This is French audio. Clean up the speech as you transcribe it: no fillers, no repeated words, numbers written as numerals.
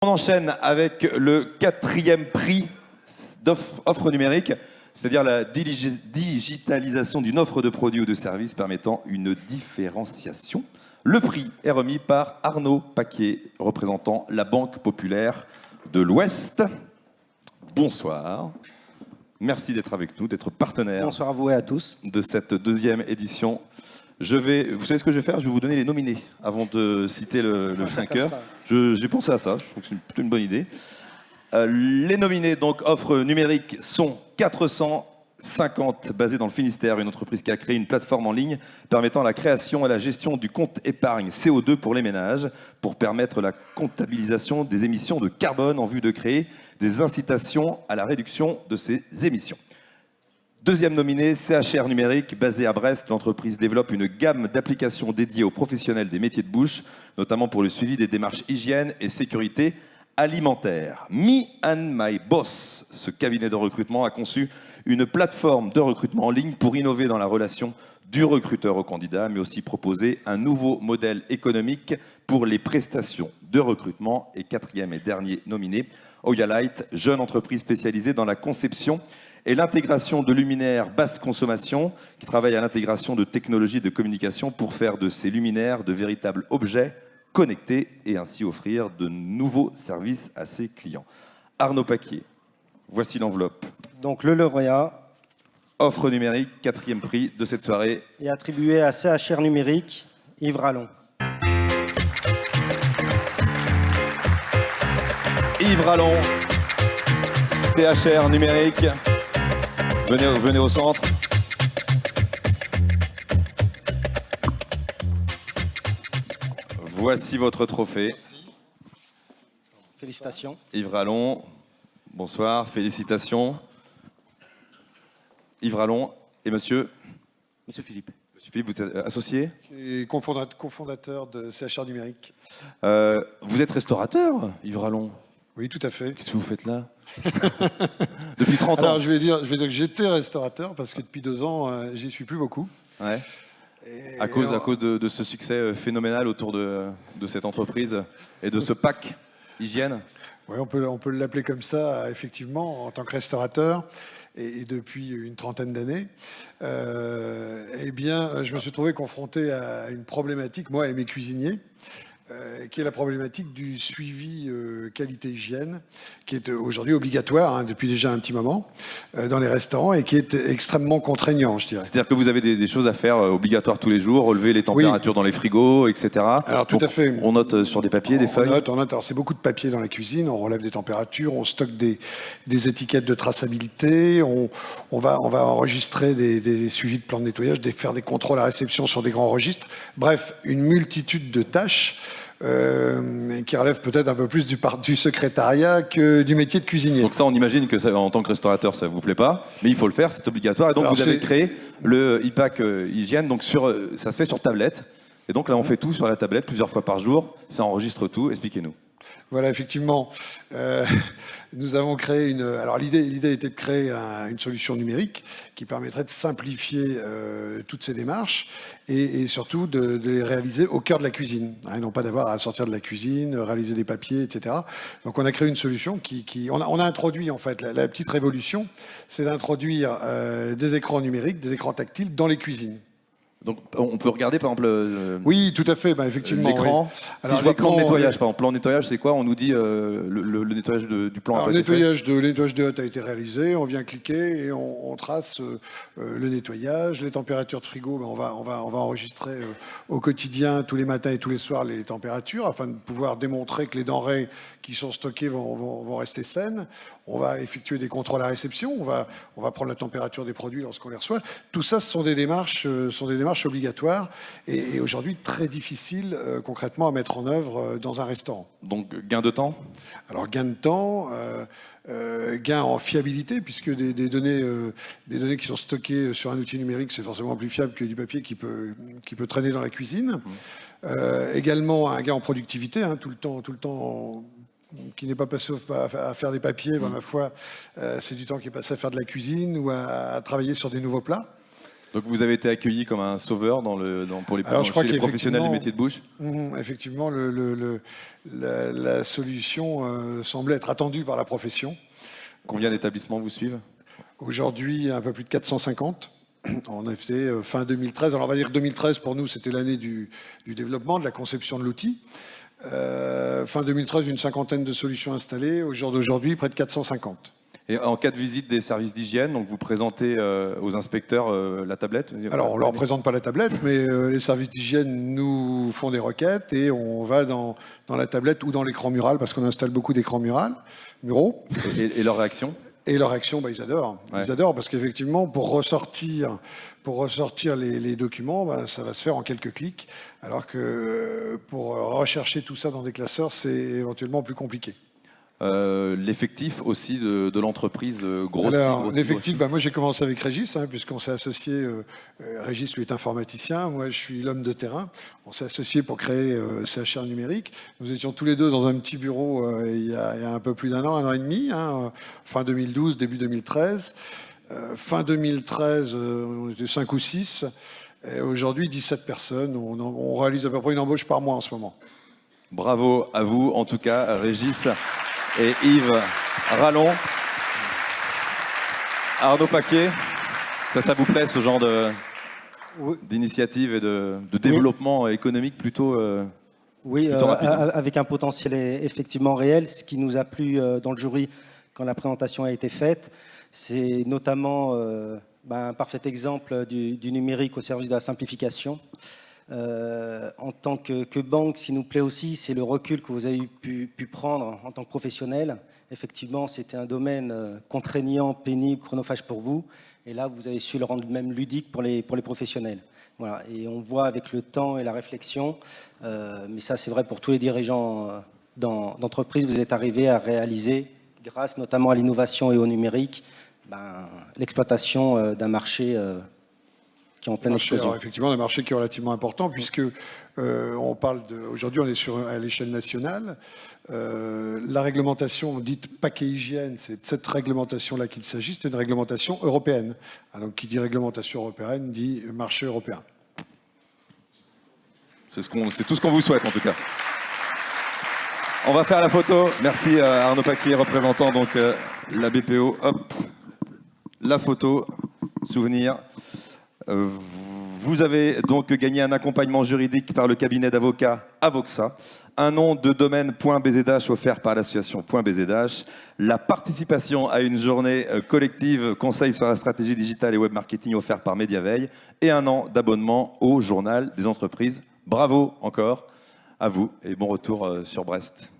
On enchaîne avec le quatrième prix d'offre numérique, c'est-à-dire la digitalisation d'une offre de produits ou de services permettant une différenciation. Le prix est remis par Arnaud Paquet, représentant la Banque Populaire de l'Ouest. Bonsoir. Merci d'être avec nous, d'être partenaire. Bonsoir à vous et à tous. De cette deuxième édition. Vous savez ce que je vais faire? Je vais vous donner les nominés avant de citer le vainqueur. J'ai pensé à ça, je trouve que c'est plutôt une bonne idée. Les nominés, donc offre numérique, sont 450 basés dans le Finistère, une entreprise qui a créé une plateforme en ligne permettant la création et la gestion du compte épargne CO2 pour les ménages, pour permettre la comptabilisation des émissions de carbone en vue de créer des incitations à la réduction de ces émissions. Deuxième nominé, CHR Numérique, basé à Brest. L'entreprise développe une gamme d'applications dédiées aux professionnels des métiers de bouche, notamment pour le suivi des démarches hygiène et sécurité alimentaire. Me and My Boss, ce cabinet de recrutement, a conçu une plateforme de recrutement en ligne pour innover dans la relation du recruteur au candidat, mais aussi proposer un nouveau modèle économique pour les prestations de recrutement. Et quatrième et dernier nominé, Oyalite, jeune entreprise spécialisée dans la conception et l'intégration de luminaires basse consommation, qui travaille à l'intégration de technologies de communication pour faire de ces luminaires de véritables objets connectés et ainsi offrir de nouveaux services à ses clients. Arnaud Paquet, voici l'enveloppe. Donc le lauréat. Offre numérique, quatrième prix de cette soirée. Et attribué à CHR Numérique, Yves Rallon. Yves Rallon, CHR Numérique. Venez au centre. Voici votre trophée. Merci. Félicitations. Yves Rallon, bonsoir, félicitations. Yves Rallon et monsieur Philippe. Monsieur Philippe, vous êtes associé? Et cofondateur de CHR Numérique. Vous êtes restaurateur, Yves Rallon? Oui, tout à fait. Qu'est-ce que vous faites là? Depuis 30 ans. Alors, je vais dire que j'étais restaurateur parce que depuis 2 ans, j'y suis plus beaucoup. Ouais. À cause de ce succès phénoménal autour de cette entreprise et de ce pack hygiène. Oui, on peut l'appeler comme ça, effectivement, en tant que restaurateur. Et depuis une trentaine d'années, eh bien, je me suis trouvé confronté à une problématique, moi et mes cuisiniers, qui est la problématique du suivi qualité-hygiène, qui est aujourd'hui obligatoire depuis déjà un petit moment dans les restaurants et qui est extrêmement contraignant, je dirais. C'est-à-dire que vous avez des choses à faire obligatoires tous les jours, relever les températures dans les frigos, etc. Alors tout à fait. On note sur des papiers, des feuilles. On note. Alors c'est beaucoup de papier dans la cuisine. On relève des températures, on stocke des étiquettes de traçabilité, on va enregistrer des suivis de plans de nettoyage, faire des contrôles à réception sur des grands registres. Bref, une multitude de tâches. Qui relève peut-être un peu plus du secrétariat que du métier de cuisinier. Donc ça, on imagine que ça, en tant que restaurateur, ça ne vous plaît pas, mais il faut le faire, c'est obligatoire. Et donc vous avez créé le e-pack hygiène, donc ça se fait sur tablette. Et donc là, on fait tout sur la tablette plusieurs fois par jour, ça enregistre tout. Expliquez-nous. Voilà, effectivement, nous avons créé Alors l'idée était de créer une solution numérique qui permettrait de simplifier toutes ces démarches et surtout de les réaliser au cœur de la cuisine, et non pas d'avoir à sortir de la cuisine, réaliser des papiers, etc. Donc on a créé une solution on a introduit en fait la petite révolution, c'est d'introduire des écrans numériques, des écrans tactiles dans les cuisines. Donc on peut regarder par exemple oui, tout à fait, effectivement. L'écran. Oui. Si je vois plan de nettoyage, par exemple, plan de nettoyage, c'est quoi? On nous dit le nettoyage du plan. Alors, le nettoyage de hotte a été réalisé, on vient cliquer et on trace le nettoyage, les températures de frigo. On va enregistrer au quotidien, tous les matins et tous les soirs, les températures afin de pouvoir démontrer que les denrées qui sont stockées vont rester saines. On va effectuer des contrôles à réception, on va prendre la température des produits lorsqu'on les reçoit. Tout ça, ce sont des démarches obligatoires et aujourd'hui très difficiles concrètement à mettre en œuvre dans un restaurant. Donc gain de temps? Alors gain de temps, gain en fiabilité, puisque des données qui sont stockées sur un outil numérique, c'est forcément plus fiable que du papier qui peut traîner dans la cuisine. Également un gain en productivité, tout le temps qui n'est pas passé à faire des papiers, ma foi, c'est du temps qui est passé à faire de la cuisine ou à travailler sur des nouveaux plats. Donc vous avez été accueilli comme un sauveur pour les, chez les professionnels du métier de bouche. Effectivement, la solution semblait être attendue par la profession. Combien d'établissements vous suivent? Aujourd'hui, un peu plus de 450. On a fait fin 2013. Alors on va dire 2013, pour nous, c'était l'année du développement, de la conception de l'outil. Fin 2013, une cinquantaine de solutions installées. Au jour d'aujourd'hui, près de 450. Et en cas de visite des services d'hygiène, donc vous présentez aux inspecteurs la tablette? Alors, on ne leur présente pas la tablette, mais les services d'hygiène nous font des requêtes et on va dans la tablette ou dans l'écran mural, parce qu'on installe beaucoup d'écrans muraux. Et leur réaction? Et leur réaction, ils adorent. Ouais. Ils adorent parce qu'effectivement, pour ressortir les documents, ça va se faire en quelques clics, alors que pour rechercher tout ça dans des classeurs, c'est éventuellement plus compliqué. L'effectif aussi de l'entreprise grossit. Alors, l'effectif, moi j'ai commencé avec Régis, puisqu'on s'est associé. Régis, lui, est informaticien, moi je suis l'homme de terrain. On s'est associé pour créer CHR numérique. Nous étions tous les deux dans un petit bureau il y a un peu plus d'un an et demi, fin 2012, début 2013. Fin 2013, on était 5 ou 6. Aujourd'hui, 17 personnes. On réalise à peu près une embauche par mois en ce moment. Bravo à vous, en tout cas, Régis et Yves Rallon. Arnaud Paquet, ça vous plaît, ce genre d'initiative et de développement économique plutôt Oui, plutôt avec un potentiel effectivement réel. Ce qui nous a plu dans le jury quand la présentation a été faite, c'est notamment un parfait exemple du numérique au service de la simplification. En tant que banque, ce qui nous plaît aussi, c'est le recul que vous avez pu prendre en tant que professionnel. Effectivement, c'était un domaine contraignant, pénible, chronophage pour vous. Et là, vous avez su le rendre même ludique pour les professionnels. Voilà. Et on voit avec le temps et la réflexion, mais ça c'est vrai pour tous les dirigeants d'entreprise, vous êtes arrivés à réaliser, grâce notamment à l'innovation et au numérique, l'exploitation d'un marché qui est en pleine explosion. Effectivement, un marché qui est relativement important, puisque on parle aujourd'hui, on est à l'échelle nationale. La réglementation dite paquet hygiène, c'est de cette réglementation-là qu'il s'agit, c'est une réglementation européenne. Donc, qui dit réglementation européenne dit marché européen. C'est tout ce qu'on vous souhaite, en tout cas. On va faire la photo. Merci Arnaud Paquet, représentant donc la BPO. Hop, la photo, souvenir. Vous avez donc gagné un accompagnement juridique par le cabinet d'avocats Avoxa, un nom de domaine .bzh offert par l'association .bzh, la participation à une journée collective conseil sur la stratégie digitale et web marketing offert par Mediaveil et un an d'abonnement au journal des entreprises. Bravo encore à vous et bon retour sur Brest.